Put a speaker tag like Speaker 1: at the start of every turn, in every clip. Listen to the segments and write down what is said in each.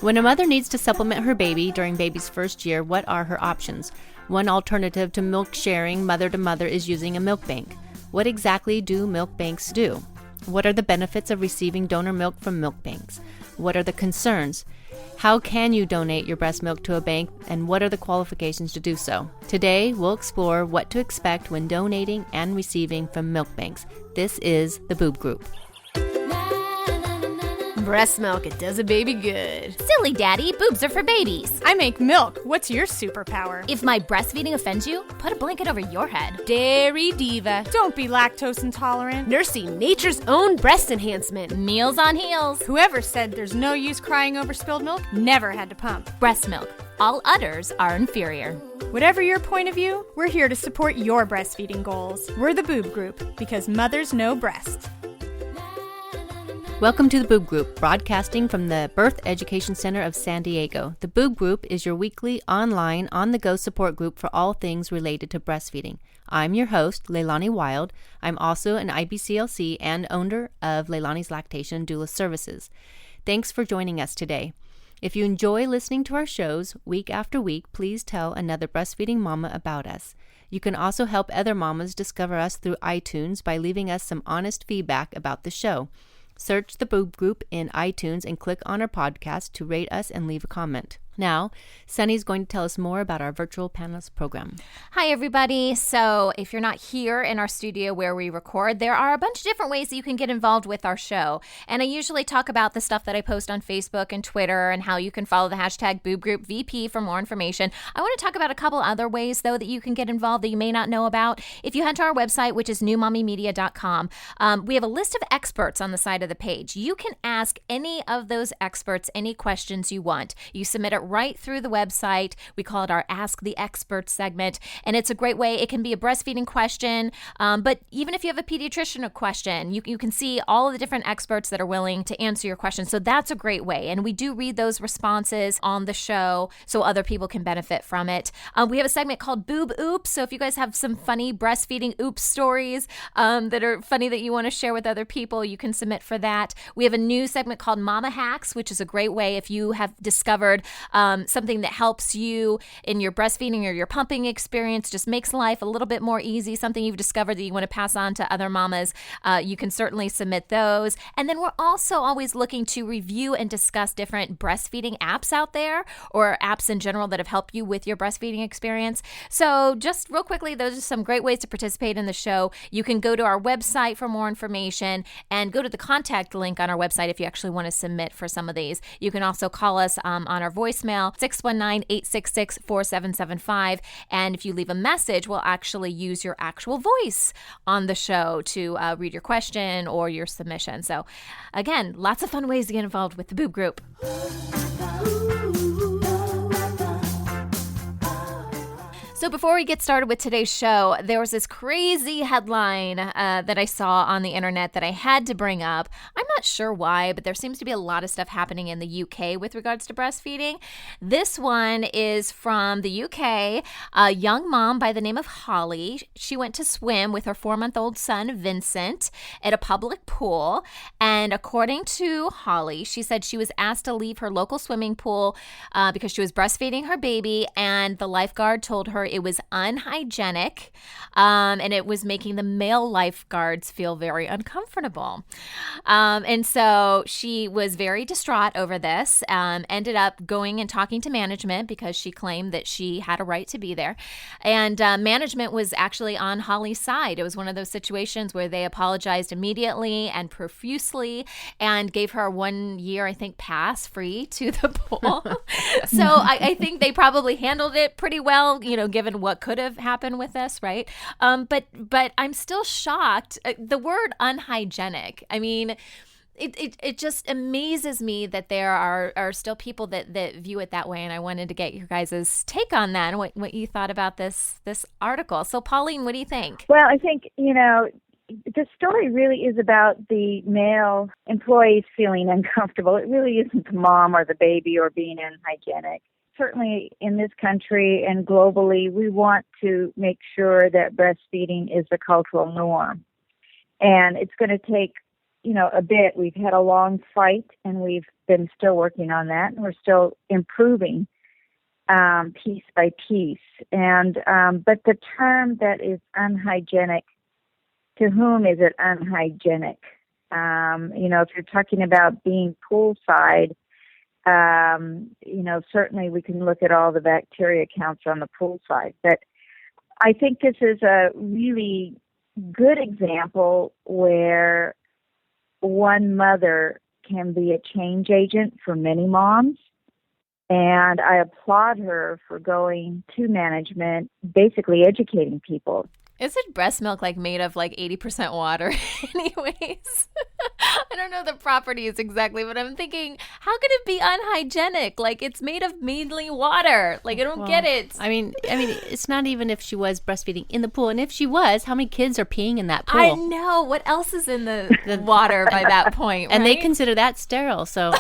Speaker 1: When a mother needs to supplement her baby during baby's first year, what are her options? One alternative to milk sharing mother to mother is using a milk bank. What exactly do milk banks do? What are the benefits of receiving donor milk from milk banks? What are the concerns? How can you donate your breast milk to a bank, and what are the qualifications to do so? Today, we'll explore what to expect when donating and receiving from milk banks. This is the Boob Group.
Speaker 2: Breast milk, it does a baby good.
Speaker 3: Silly daddy, boobs are for babies.
Speaker 4: I make milk. What's your superpower?
Speaker 3: If my breastfeeding offends you, put a blanket over your head.
Speaker 2: Dairy diva.
Speaker 4: Don't be lactose intolerant.
Speaker 2: Nursing nature's own breast enhancement.
Speaker 3: Meals on heels.
Speaker 4: Whoever said there's no use crying over spilled milk never had to pump.
Speaker 3: Breast milk. All udders are inferior.
Speaker 4: Whatever your point of view, we're here to support your breastfeeding goals. We're the Boob Group, because mothers know breast.
Speaker 1: Welcome to the Boob Group, broadcasting from the Birth Education Center of San Diego. The Boob Group is your weekly, online, on-the-go support group for all things related to breastfeeding. I'm your host, Leilani Wild. I'm also an IBCLC and owner of Leilani's Lactation Doula Services. Thanks for joining us today. If you enjoy listening to our shows week after week, please tell another breastfeeding mama about us. You can also help other mamas discover us through iTunes by leaving us some honest feedback about the show. Search the Boob Group in iTunes and click on our podcast to rate us and leave a comment. Now, Sunny's going to tell us more about our virtual panelist program.
Speaker 3: Hi, everybody. So if you're not here in our studio where we record, there are a bunch of different ways that you can get involved with our show. And I usually talk about the stuff that I post on Facebook and Twitter and how you can follow the hashtag BoobGroupVP for more information. I want to talk about a couple other ways, though, that you can get involved that you may not know about. If you head to our website, which is newmommymedia.com, we have a list of experts on the side of the page. You can ask any of those experts any questions you want. You submit it right through the website. We call it our Ask the Expert segment, and it's a great way. It can be a breastfeeding question, but even if you have a pediatrician question, you can see all of the different experts that are willing to answer your question. So that's a great way, and we do read those responses on the show so other people can benefit from it. We have a segment called Boob Oops, so if you guys have some funny breastfeeding oops stories that are funny that you want to share with other people, you can submit for that. We have a new segment called Mama Hacks, which is a great way if you have discovered something that helps you in your breastfeeding or your pumping experience, just makes life a little bit more easy, something you've discovered that you want to pass on to other mamas, you can certainly submit those. And then we're also always looking to review and discuss different breastfeeding apps out there, or apps in general that have helped you with your breastfeeding experience. So just real quickly, those are some great ways to participate in the show. You can go to our website for more information and go to the contact link on our website if you actually want to submit for some of these. You can also call us on our voicemail, 619-866-4775. And if you leave a message, we'll actually use your actual voice on the show to read your question or your submission. So again, lots of fun ways to get involved with the Boob Group. So before we get started with today's show, there was this crazy headline that I saw on the internet that I had to bring up. I'm not sure why, but there seems to be a lot of stuff happening in the UK with regards to breastfeeding. This one is from the UK. A young mom by the name of Holly. She went to swim with her 4-month-old son, Vincent, at a public pool. And according to Holly, she said she was asked to leave her local swimming pool because she was breastfeeding her baby, and the lifeguard told her it was unhygienic, and it was making the male lifeguards feel very uncomfortable. And so she was very distraught over this, ended up going and talking to management because she claimed that she had a right to be there. And management was actually on Holly's side. It was one of those situations where they apologized immediately and profusely and gave her a 1 year, I think, pass free to the pool. So I think they probably handled it pretty well, given what could have happened with this, right? But I'm still shocked. The word unhygienic, I mean, it just amazes me that there are still people that view it that way, and I wanted to get your guys' take on that and what you thought about this article. So, Pauline, what do you think?
Speaker 5: Well, I think, the story really is about the male employees feeling uncomfortable. It really isn't the mom or the baby or being unhygienic. Certainly in this country and globally, we want to make sure that breastfeeding is the cultural norm. And it's going to take a bit. We've had a long fight, and we've been still working on that, and we're still improving piece by piece. And but the term that is unhygienic, to whom is it unhygienic? If you're talking about being poolside, certainly we can look at all the bacteria counts on the poolside. But I think this is a really good example where one mother can be a change agent for many moms. And I applaud her for going to management, basically educating people.
Speaker 3: Isn't breast milk made of 80% water anyways? I don't know the properties exactly, but I'm thinking, how could it be unhygienic? It's made of mainly water. I don't get it.
Speaker 1: I mean, it's not even if she was breastfeeding in the pool. And if she was, how many kids are peeing in that pool?
Speaker 3: I know. What else is in the water by that point,
Speaker 1: And
Speaker 3: right?
Speaker 1: they consider that sterile. So,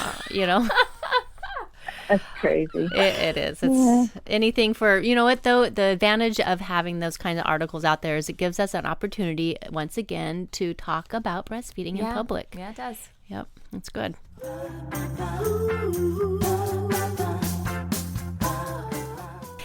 Speaker 5: That's crazy.
Speaker 1: It is. It's anything for, what though, the advantage of having those kinds of articles out there is it gives us an opportunity once again to talk about breastfeeding in public.
Speaker 3: Yeah, it does.
Speaker 1: Yep, that's good.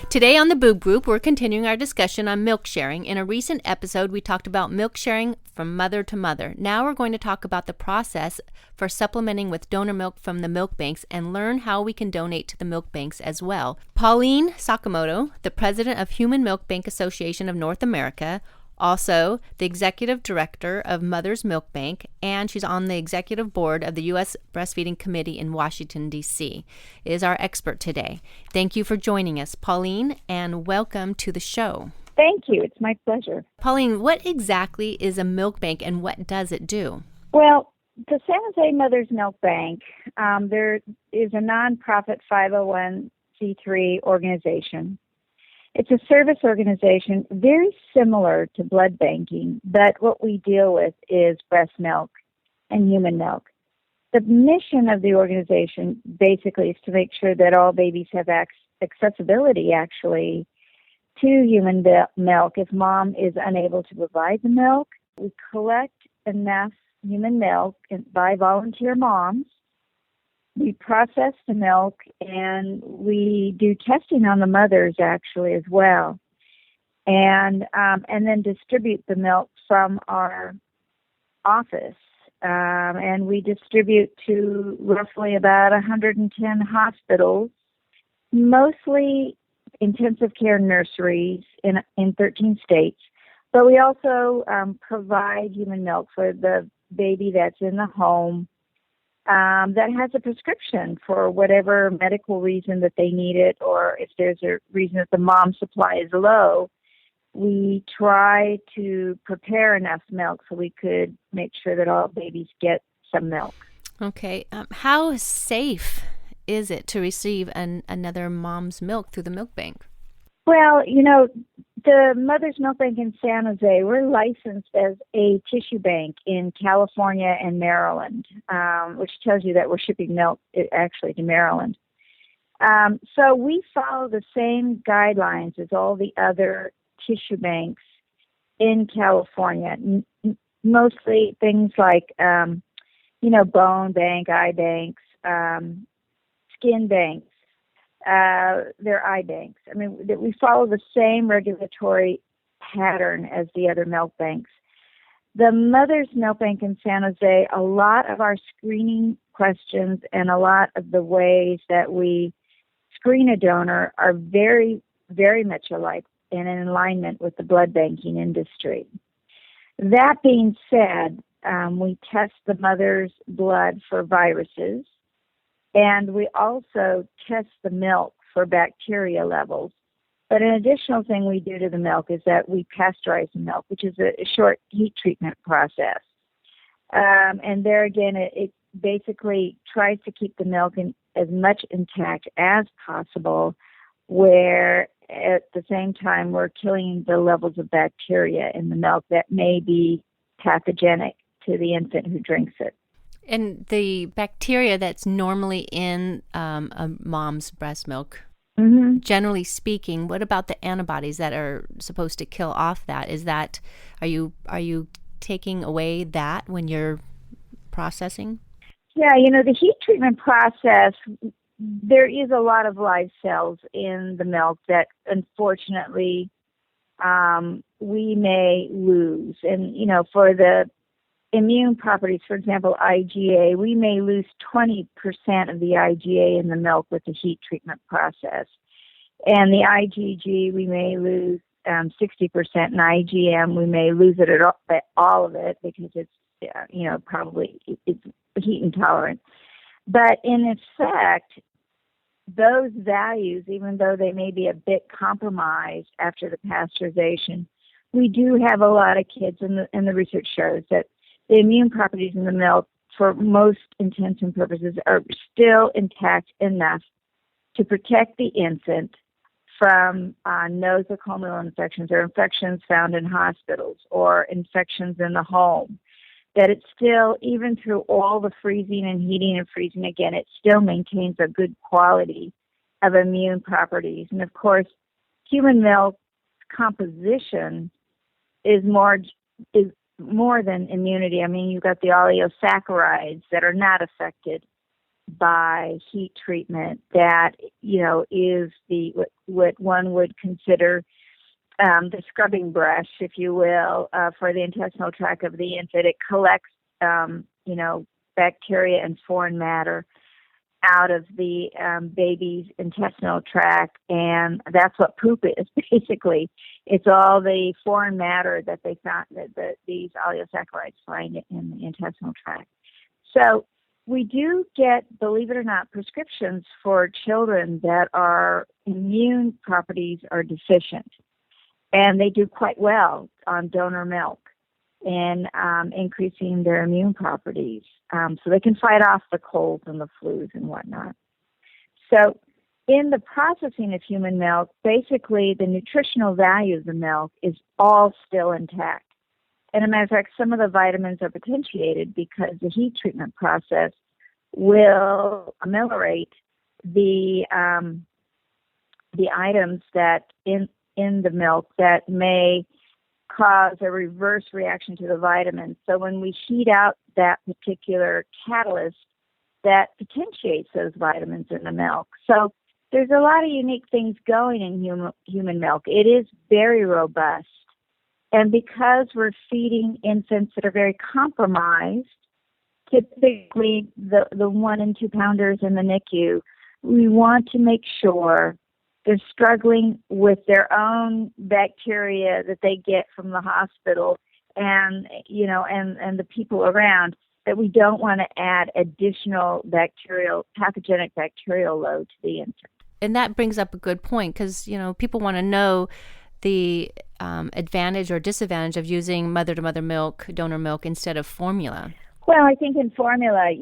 Speaker 1: Today on the Boob Group, we're continuing our discussion on milk sharing. In a recent episode, we talked about milk sharing from mother to mother. Now we're going to talk about the process for supplementing with donor milk from the milk banks and learn how we can donate to the milk banks as well. Pauline Sakamoto, the president of Human Milk Bank Association of North America, also the executive director of Mother's Milk Bank, and she's on the executive board of the U.S. Breastfeeding Committee in Washington, D.C., is our expert today. Thank you for joining us, Pauline, and welcome to the show.
Speaker 5: Thank you. It's my pleasure.
Speaker 1: Pauline, what exactly is a milk bank and what does it do?
Speaker 5: Well, the San Jose Mother's Milk Bank, there is a nonprofit 501c3 organization. It's a service organization very similar to blood banking, but what we deal with is breast milk and human milk. The mission of the organization basically is to make sure that all babies have accessibility, actually, to human milk if mom is unable to provide the milk. We collect enough human milk by volunteer moms. We process the milk, and we do testing on the mothers, actually, as well, and then distribute the milk from our office. And we distribute to roughly about 110 hospitals, mostly intensive care nurseries in 13 states. But we also provide human milk for the baby that's in the home, that has a prescription for whatever medical reason that they need it, or if there's a reason that the mom supply is low, we try to prepare enough milk so we could make sure that all babies get some milk.
Speaker 1: Okay. How safe is it to receive another mom's milk through the milk bank?
Speaker 5: Well, the Mother's Milk Bank in San Jose, we're licensed as a tissue bank in California and Maryland, which tells you that we're shipping milk actually to Maryland. So we follow the same guidelines as all the other tissue banks in California, mostly things like, bone bank, eye banks, skin banks. They're eye banks. I mean, we follow the same regulatory pattern as the other milk banks. The Mother's Milk Bank in San Jose, a lot of our screening questions and a lot of the ways that we screen a donor are very, very much alike and in alignment with the blood banking industry. That being said, we test the mother's blood for viruses, and we also test the milk for bacteria levels. But an additional thing we do to the milk is that we pasteurize the milk, which is a short heat treatment process. And there again, it basically tries to keep the milk as much intact as possible, where at the same time we're killing the levels of bacteria in the milk that may be pathogenic to the infant who drinks it.
Speaker 1: And the bacteria that's normally in a mom's breast milk, generally speaking, what about the antibodies that are supposed to kill off that? Are you taking away that when you're processing?
Speaker 5: Yeah, the heat treatment process, there is a lot of live cells in the milk that unfortunately we may lose. And, for the immune properties, for example, IgA, we may lose 20% of the IgA in the milk with the heat treatment process. And the IgG, we may lose 60%, and IgM, we may lose it at all of it because it's, probably it's heat intolerant. But in effect, those values, even though they may be a bit compromised after the pasteurization, we do have a lot of kids, and the research shows that the immune properties in the milk, for most intents and purposes, are still intact enough to protect the infant from nosocomial infections or infections found in hospitals or infections in the home. That it still, even through all the freezing and heating and freezing again, it still maintains a good quality of immune properties. And of course, human milk composition is more than immunity. I mean, you've got the oligosaccharides that are not affected by heat treatment. That is what one would consider the scrubbing brush, if you will, for the intestinal tract of the infant. It collects, bacteria and foreign matter out of the baby's intestinal tract, and that's what poop is, basically. It's all the foreign matter that they found, that these oligosaccharides find in the intestinal tract. So we do get, believe it or not, prescriptions for children that our immune properties are deficient. And they do quite well on donor milk in increasing their immune properties. So they can fight off the colds and the flus and whatnot. So in the processing of human milk, basically the nutritional value of the milk is all still intact. And as a matter of fact, some of the vitamins are potentiated because the heat treatment process will ameliorate the items that in the milk that may cause a reverse reaction to the vitamins. So when we heat out that particular catalyst, that potentiates those vitamins in the milk. So there's a lot of unique things going in human milk. It is very robust. And because we're feeding infants that are very compromised, typically the 1 and 2 pounders in the NICU, we want to make sure they're struggling with their own bacteria that they get from the hospital and the people around, that we don't want to add additional pathogenic bacterial load to the infant.
Speaker 1: And that brings up a good point because, people want to know the advantage or disadvantage of using mother-to-mother milk, donor milk, instead of formula.
Speaker 5: Well, I think in formula,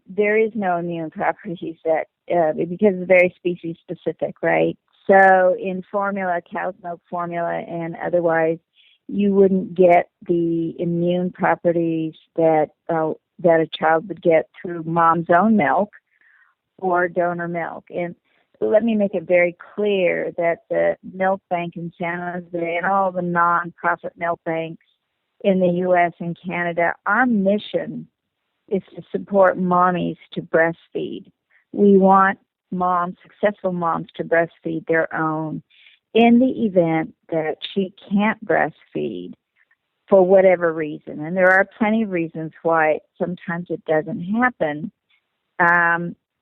Speaker 5: there is no immune properties that, because it's very species specific, right? So in formula, cow's milk formula and otherwise, you wouldn't get the immune properties that a child would get through mom's own milk or donor milk. And let me make it very clear that the milk bank in San Jose and all the nonprofit milk banks in the U.S. and Canada, our mission is to support mommies to breastfeed. We want successful moms to breastfeed their own. In the event that she can't breastfeed for whatever reason, and there are plenty of reasons why sometimes it doesn't happen,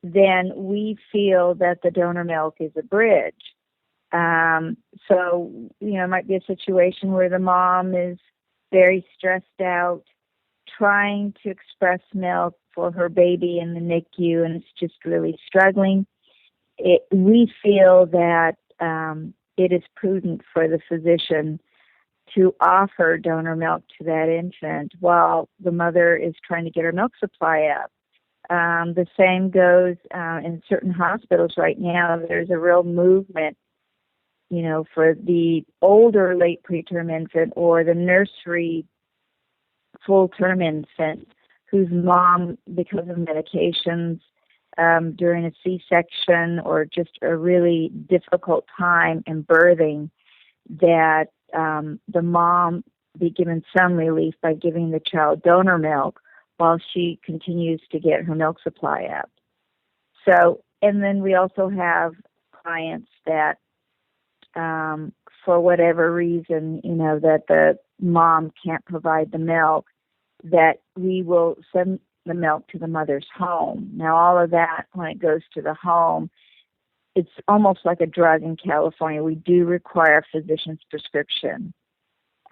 Speaker 5: then we feel that the donor milk is a bridge. So, it might be a situation where the mom is very stressed out, trying to express milk for her baby in the NICU, and it's just really struggling. We feel that it is prudent for the physician to offer donor milk to that infant while the mother is trying to get her milk supply up. The same goes in certain hospitals right now. There's a real movement, for the older late preterm infant or the nursery full-term infant whose mom, because of medications during a C-section or just a really difficult time in birthing, that the mom be given some relief by giving the child donor milk while she continues to get her milk supply up. So, and then we also have clients that, for whatever reason, that the mom can't provide the milk, that we will send the milk to the mother's home. Now, all of that, when it goes to the home, it's almost like a drug in California. We do require a physician's prescription.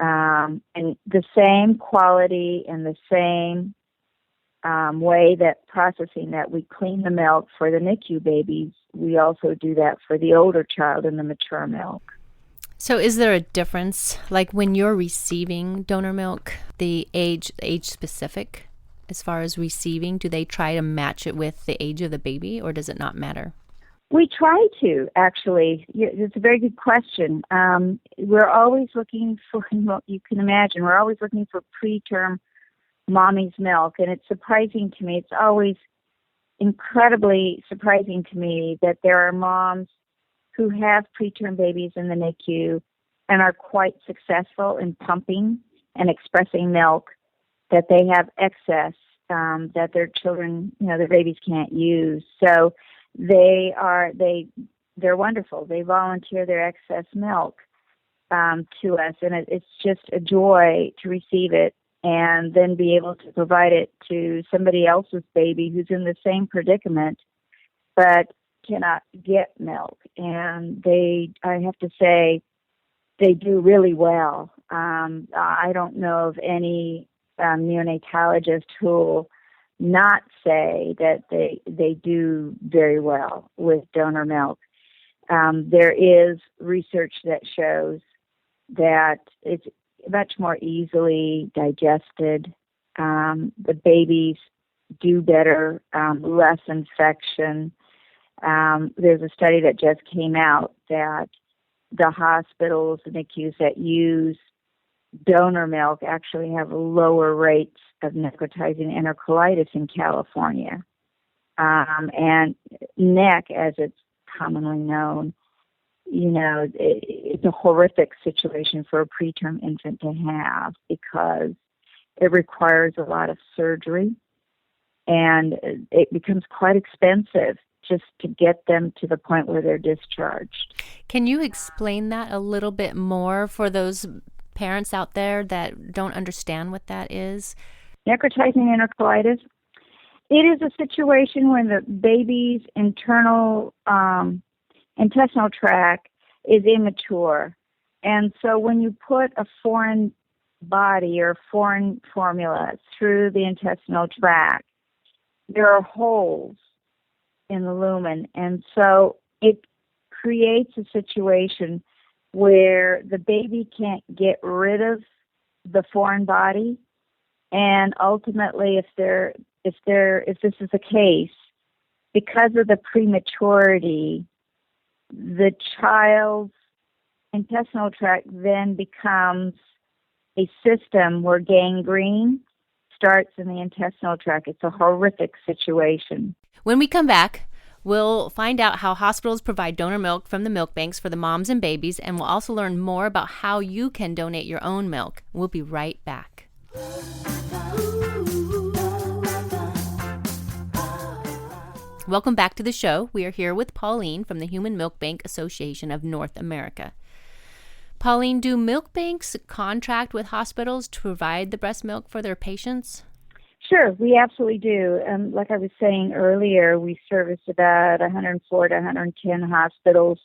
Speaker 5: And the same quality and the same way that processing that we clean the milk for the NICU babies, we also do that for the older child in the mature milk.
Speaker 1: So is there a difference, like when you're receiving donor milk, the age specific as far as receiving? Do they try to match it with the age of the baby, or does it not matter?
Speaker 5: We try to, actually. It's a very good question. We're always looking for, you can imagine, we're always looking for preterm mommy's milk, and it's surprising to me. It's always incredibly surprising to me that there are moms who have preterm babies in the NICU and are quite successful in pumping and expressing milk that they have excess that their children, their babies can't use. So they're wonderful. They volunteer their excess milk to us, and it's just a joy to receive it and then be able to provide it to somebody else's baby who's in the same predicament but cannot get milk. And I have to say, they do really well. I don't know of any neonatologist who will not say that they do very well with donor milk. There is research that shows that it's much more easily digested. The babies do better, less infection. There's a study that just came out that the hospitals, the NICUs that use donor milk actually have lower rates of necrotizing enterocolitis in California. And NEC, as it's commonly known, it's a horrific situation for a preterm infant to have because it requires a lot of surgery and it becomes quite expensive just to get them to the point where they're discharged.
Speaker 1: Can you explain that a little bit more for those parents out there that don't understand what that is?
Speaker 5: Necrotizing enterocolitis, it is a situation when the baby's internal intestinal tract is immature. And so when you put a foreign body or foreign formula through the intestinal tract, there are holes in the lumen. And so it creates a situation where the baby can't get rid of the foreign body. And ultimately, if this is the case, because of the prematurity, the child's intestinal tract then becomes a system where gangrene starts in the intestinal tract. It's a horrific situation.
Speaker 1: When we come back, we'll find out how hospitals provide donor milk from the milk banks for the moms and babies, and we'll also learn more about how you can donate your own milk. We'll be right back. Welcome back to the show. We are here with Pauline from the Human Milk Bank Association of North America. Pauline, do milk banks contract with hospitals to provide the breast milk for their patients?
Speaker 5: Sure, we absolutely do. Like I was saying earlier, we service about 104 to 110 hospitals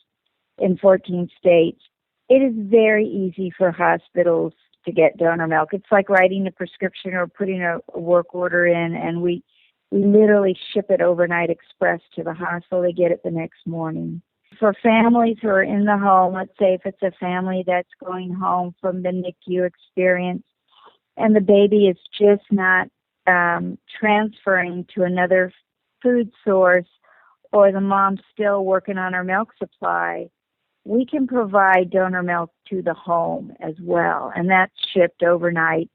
Speaker 5: in 14 states. It is very easy for hospitals to get donor milk. It's like writing a prescription or putting a work order in, and we literally ship it overnight express to the hospital. They get it the next morning. For families who are in the home, let's say if it's a family that's going home from the NICU experience and the baby is just not transferring to another food source, or the mom's still working on her milk supply, we can provide donor milk to the home as well. And that's shipped overnight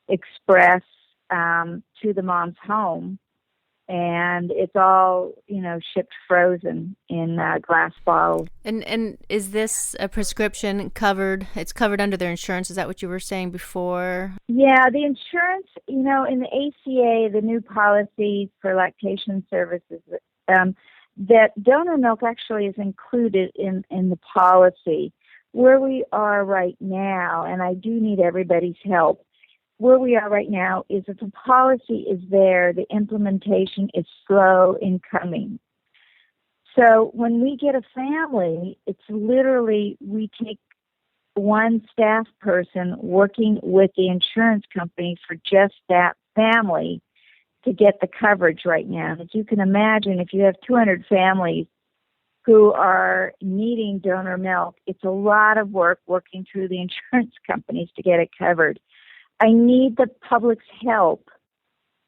Speaker 5: express to the mom's home. and it's all, shipped frozen in glass bottles.
Speaker 1: And is this a prescription covered? It's covered under their insurance. Is that what you were saying before?
Speaker 5: Yeah, the insurance, in the ACA, the new policies for lactation services, that donor milk actually is included in the policy. Where we are right now, and I do need everybody's help, where we are right now is that the policy is there, the implementation is slow in coming. So when we get a family, it's literally we take one staff person working with the insurance company for just that family to get the coverage right now. And as you can imagine, if you have 200 families who are needing donor milk, it's a lot of work working through the insurance companies to get it covered. I need the public's help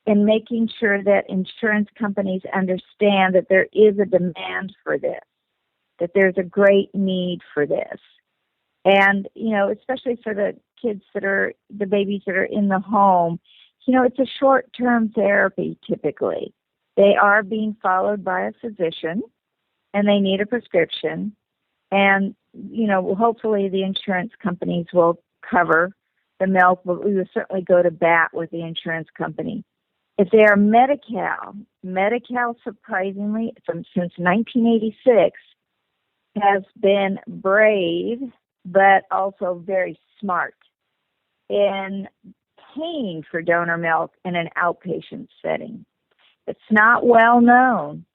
Speaker 5: in making sure that insurance companies understand that there is a demand for this, that there's a great need for this. And, especially for the kids the babies that are in the home, it's a short-term therapy typically. They are being followed by a physician, and they need a prescription. And, hopefully the insurance companies will cover the milk, but we will certainly go to bat with the insurance company. If they are Medi-Cal surprisingly, since 1986, has been brave, but also very smart in paying for donor milk in an outpatient setting. It's not well known,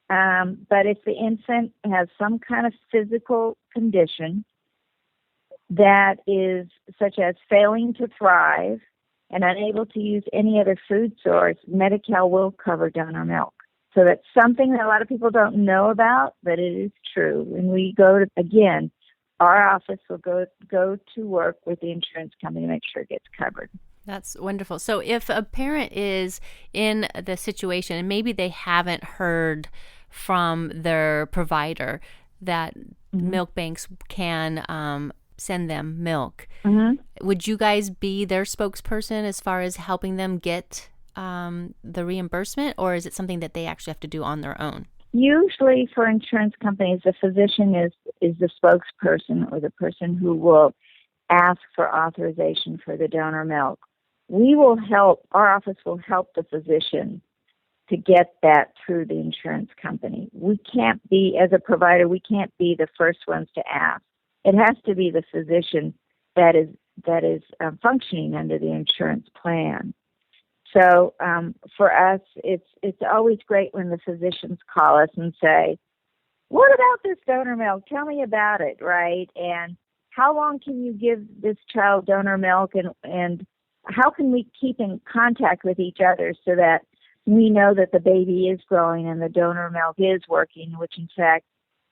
Speaker 5: but if the infant has some kind of physical condition that is such as failing to thrive and unable to use any other food source, Medi-Cal will cover donor milk. So that's something that a lot of people don't know about, but it is true. When we go to, again, our office will go to work with the insurance company to make sure it gets covered.
Speaker 1: That's wonderful. So if a parent is in the situation and maybe they haven't heard from their provider that milk banks can send them milk, would you guys be their spokesperson as far as helping them get the reimbursement, or is it something that they actually have to do on their own?
Speaker 5: Usually for insurance companies, the physician is the spokesperson or the person who will ask for authorization for the donor milk. Our office will help the physician to get that through the insurance company. We can't be, as a provider, we can't be the first ones to ask. It has to be the physician that is functioning under the insurance plan. So for us, it's always great when the physicians call us and say, "What about this donor milk? Tell me about it," right? And how long can you give this child donor milk, and how can we keep in contact with each other so that we know that the baby is growing and the donor milk is working, which in fact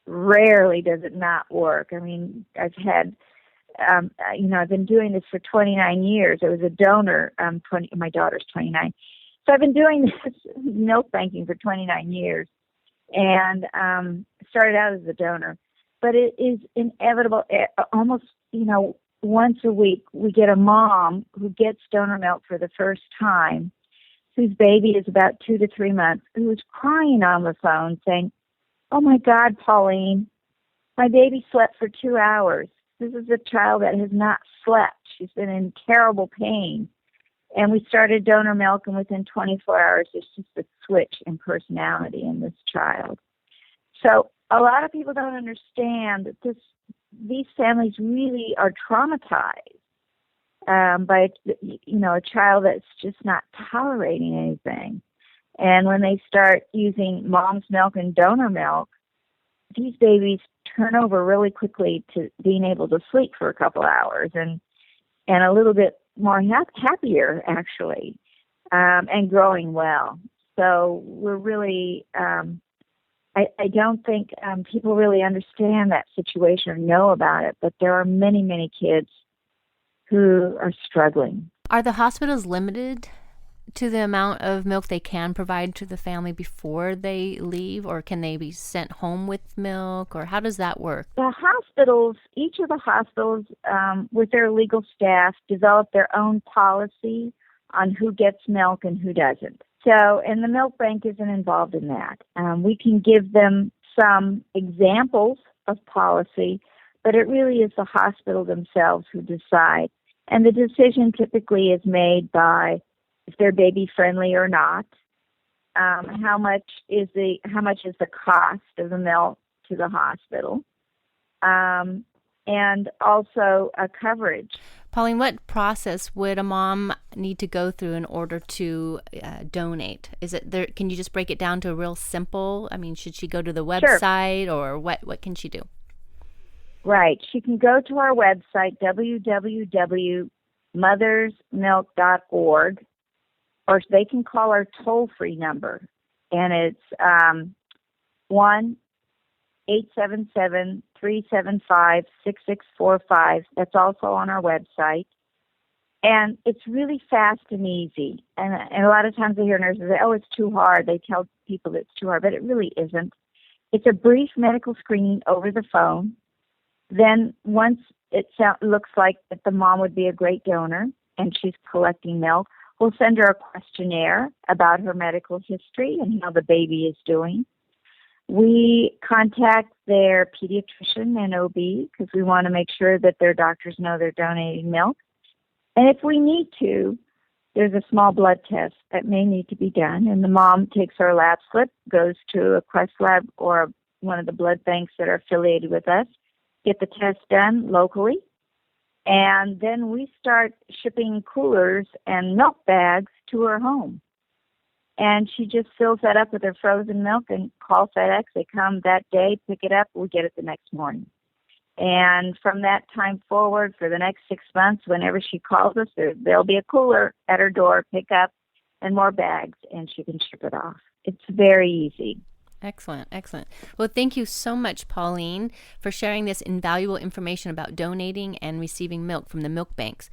Speaker 5: rarely does it not work. I mean, I've had, I've been doing this for 29 years. I was a donor. My daughter's 29. So I've been doing this milk banking for 29 years and started out as a donor. But it is inevitable. Almost, once a week, we get a mom who gets donor milk for the first time, whose baby is about 2 to 3 months, who is crying on the phone saying, "Oh my God, Pauline, my baby slept for 2 hours. This is a child that has not slept. She's been in terrible pain." And we started donor milk, and within 24 hours, there's just a switch in personality in this child. So a lot of people don't understand that these families really are traumatized by a child that's just not tolerating anything. And when they start using mom's milk and donor milk, these babies turn over really quickly to being able to sleep for a couple hours and a little bit more happier, actually, and growing well. So we're really, I don't think people really understand that situation or know about it, but there are many, many kids who are struggling.
Speaker 1: Are the hospitals limited to the amount of milk they can provide to the family before they leave, or can they be sent home with milk, or how does that work?
Speaker 5: The hospitals, each of the hospitals with their legal staff develop their own policy on who gets milk and who doesn't. So, and the milk bank isn't involved in that. We can give them some examples of policy, but it really is the hospital themselves who decide. And the decision typically is made by if they're baby friendly or not. How much is the cost of the milk to the hospital, and also coverage.
Speaker 1: Pauline, what process would a mom need to go through in order to donate? Is it there? Can you just break it down to a real simple? I mean, should she go to the website, sure, or what can she do?
Speaker 5: Right. She can go to our website, www.mothersmilk.org, or they can call our toll-free number, and it's 1-877-375-6645. That's also on our website. And it's really fast and easy. And a lot of times I hear nurses say, oh, it's too hard. They tell people it's too hard, but it really isn't. It's a brief medical screening over the phone. Then once it looks like that the mom would be a great donor and she's collecting milk, we'll send her a questionnaire about her medical history and how the baby is doing. We contact their pediatrician and OB because we want to make sure that their doctors know they're donating milk. And if we need to, there's a small blood test that may need to be done. And the mom takes her lab slip, goes to a Quest lab or one of the blood banks that are affiliated with us, get the test done locally. And then we start shipping coolers and milk bags to her home. And she just fills that up with her frozen milk and calls FedEx. They come that day, pick it up, we get it the next morning. And from that time forward, for the next 6 months, whenever she calls us, there'll be a cooler at her door, pick up, and more bags, and she can ship it off. It's very easy.
Speaker 1: Excellent, excellent. Well, thank you so much, Pauline, for sharing this invaluable information about donating and receiving milk from the milk banks.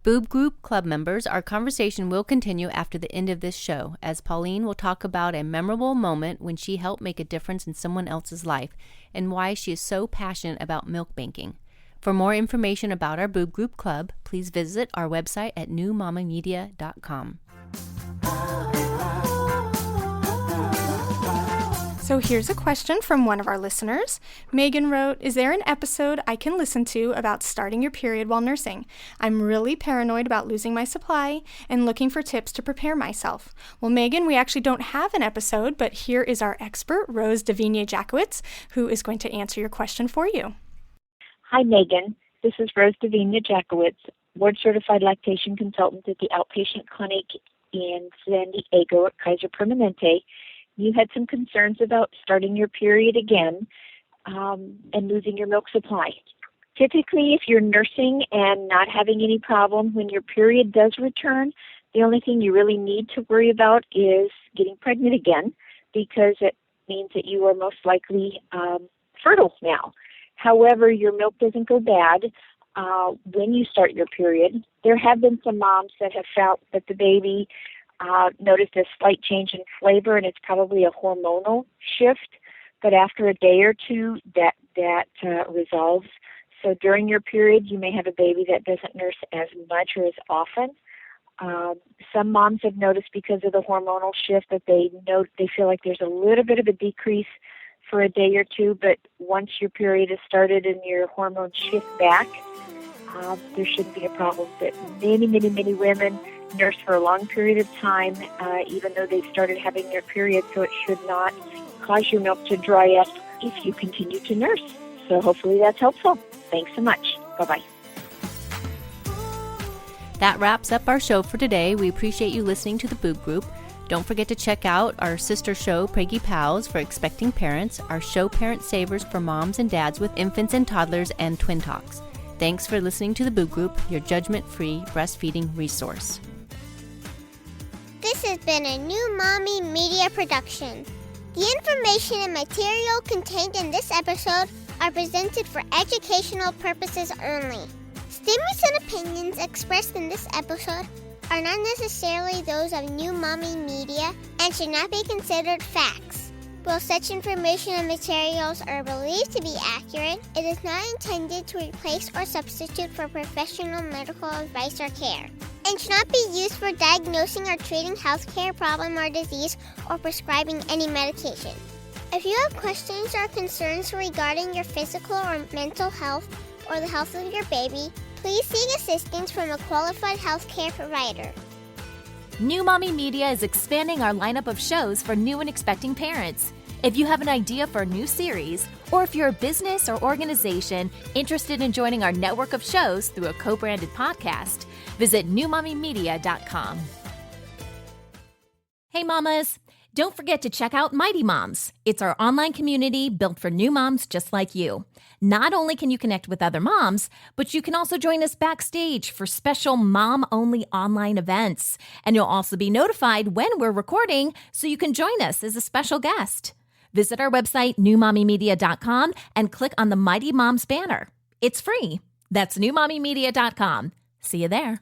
Speaker 1: Boob Group Club members, our conversation will continue after the end of this show, as Pauline will talk about a memorable moment when she helped make a difference in someone else's life and why she is so passionate about milk banking. For more information about our Boob Group Club, please visit our website at newmamamedia.com.
Speaker 4: So here's a question from one of our listeners. Megan wrote, is there an episode I can listen to about starting your period while nursing? I'm really paranoid about losing my supply and looking for tips to prepare myself. Well, Megan, we actually don't have an episode, but here is our expert, Rose Davinia-Jackowitz, who is going to answer your question for you.
Speaker 6: Hi, Megan. This is Rose Davinia-Jackowitz, board-certified lactation consultant at the outpatient clinic in San Diego at Kaiser Permanente. You had some concerns about starting your period again and losing your milk supply. Typically, if you're nursing and not having any problem, when your period does return, the only thing you really need to worry about is getting pregnant again, because it means that you are most likely fertile now. However, your milk doesn't go bad when you start your period. There have been some moms that have felt that the baby noticed a slight change in flavor, and it's probably a hormonal shift. But after a day or two, that resolves. So during your period, you may have a baby that doesn't nurse as much or as often. Some moms have noticed because of the hormonal shift that they feel like there's a little bit of a decrease for a day or two. But once your period is started and your hormones shift back, there shouldn't be a problem. But many, many, many women nurse for a long period of time, even though they've started having their period, so it should not cause your milk to dry up if you continue to nurse. So hopefully that's helpful. Thanks so much. Bye-bye.
Speaker 1: That wraps up our show for today. We appreciate you listening to the Boob Group. Don't forget to check out our sister show, Preggy Pals, for expecting parents, our show Parent Savers for moms and dads with infants and toddlers, and Twin Talks. Thanks for listening to the Boob Group, your judgment-free breastfeeding resource.
Speaker 7: This has been a New Mommy Media production. The information and material contained in this episode are presented for educational purposes only. Statements and opinions expressed in this episode are not necessarily those of New Mommy Media and should not be considered facts. While such information and materials are believed to be accurate, it is not intended to replace or substitute for professional medical advice or care. and should not be used for diagnosing or treating healthcare problem or disease or prescribing any medication. If you have questions or concerns regarding your physical or mental health or the health of your baby, please seek assistance from a qualified healthcare provider.
Speaker 3: New Mommy Media is expanding our lineup of shows for new and expecting parents. If you have an idea for a new series, or if you're a business or organization interested in joining our network of shows through a co-branded podcast, visit newmommymedia.com. Hey mamas, don't forget to check out Mighty Moms. It's our online community built for new moms just like you. Not only can you connect with other moms, but you can also join us backstage for special mom-only online events. And you'll also be notified when we're recording so you can join us as a special guest. Visit our website, newmommymedia.com, and click on the Mighty Moms banner. It's free. That's newmommymedia.com. See you there.